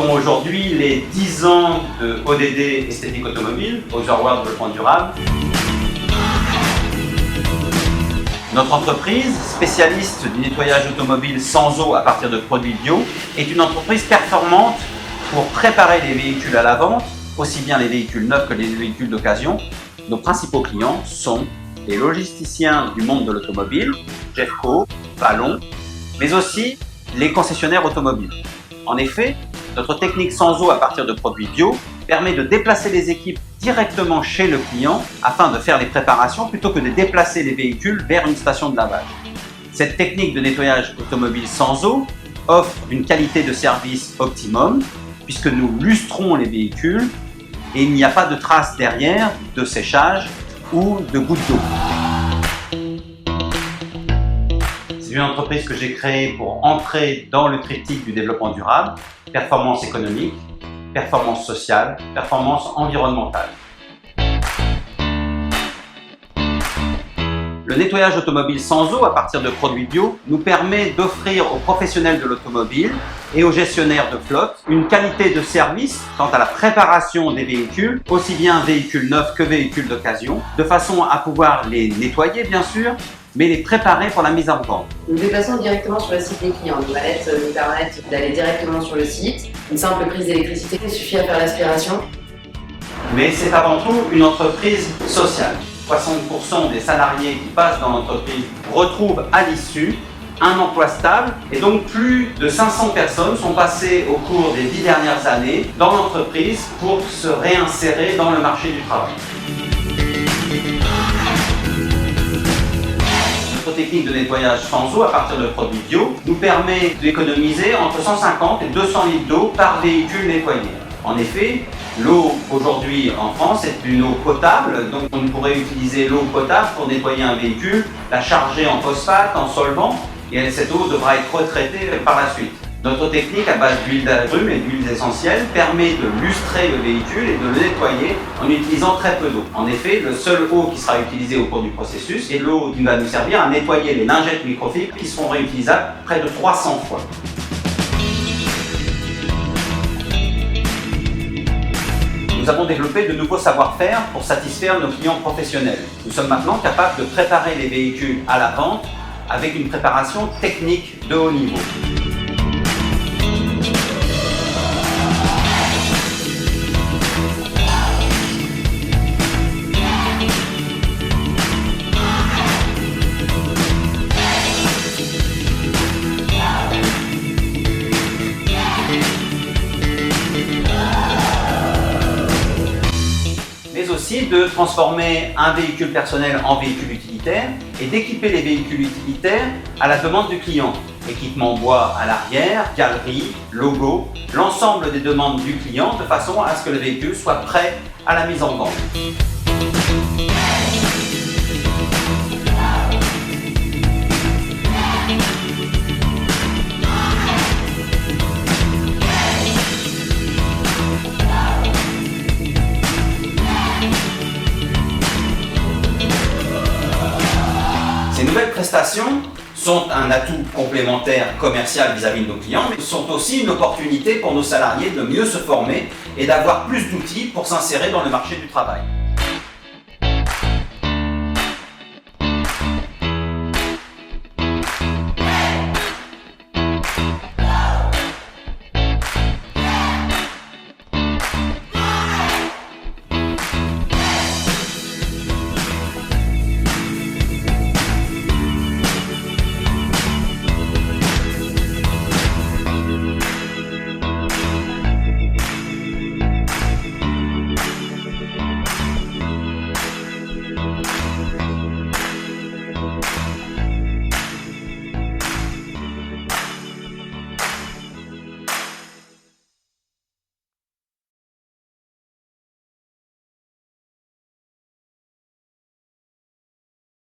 fêtons aujourd'hui les 10 ans de ODD Esthétique Automobile, Other World Développement Durable. Notre entreprise, spécialiste du nettoyage automobile sans eau à partir de produits bio, est une entreprise performante pour préparer les véhicules à la vente, aussi bien les véhicules neufs que les véhicules d'occasion. Nos principaux clients sont les logisticiens du monde de l'automobile, Jeffco, Vallon, mais aussi les concessionnaires automobiles. En effet, notre technique sans eau à partir de produits bio permet de déplacer les équipes directement chez le client afin de faire les préparations plutôt que de déplacer les véhicules vers une station de lavage. Cette technique de nettoyage automobile sans eau offre une qualité de service optimum puisque nous lustrons les véhicules et il n'y a pas de traces derrière de séchage ou de gouttes d'eau. C'est une entreprise que j'ai créée pour entrer dans le triptyque du développement durable, performance économique, performance sociale, performance environnementale. Le nettoyage automobile sans eau à partir de produits bio nous permet d'offrir aux professionnels de l'automobile et aux gestionnaires de flotte une qualité de service quant à la préparation des véhicules, aussi bien véhicules neufs que véhicules d'occasion, de façon à pouvoir les nettoyer bien sûr, mais les préparer pour la mise en vente. Nous nous déplaçons directement sur le site des clients. Nos mallettes nous permettent d'aller directement sur le site. Une simple prise d'électricité suffit à faire l'aspiration. Mais c'est avant tout une entreprise sociale. 60% des salariés qui passent dans l'entreprise retrouvent à l'issue un emploi stable et donc plus de 500 personnes sont passées au cours des 10 dernières années dans l'entreprise pour se réinsérer dans le marché du travail. Notre technique de nettoyage sans eau à partir de produits bio nous permet d'économiser entre 150 et 200 litres d'eau par véhicule nettoyé. En effet, l'eau aujourd'hui en France est une eau potable, donc on pourrait utiliser l'eau potable pour nettoyer un véhicule, la charger en phosphate, en solvant, et cette eau devra être retraitée par la suite. Notre technique à base d'huile d'agrumes et d'huiles essentielles permet de lustrer le véhicule et de le nettoyer en utilisant très peu d'eau. En effet, le seul eau qui sera utilisée au cours du processus est l'eau qui va nous servir à nettoyer les lingettes microfibres qui seront réutilisables près de 300 fois. Nous avons développé de nouveaux savoir-faire pour satisfaire nos clients professionnels. Nous sommes maintenant capables de préparer les véhicules à la vente avec une préparation technique de haut niveau. Aussi de transformer un véhicule personnel en véhicule utilitaire et d'équiper les véhicules utilitaires à la demande du client. Équipement bois à l'arrière, galerie, logo, l'ensemble des demandes du client de façon à ce que le véhicule soit prêt à la mise en vente. Ces nouvelles prestations sont un atout complémentaire commercial vis-à-vis de nos clients, mais sont aussi une opportunité pour nos salariés de mieux se former et d'avoir plus d'outils pour s'insérer dans le marché du travail.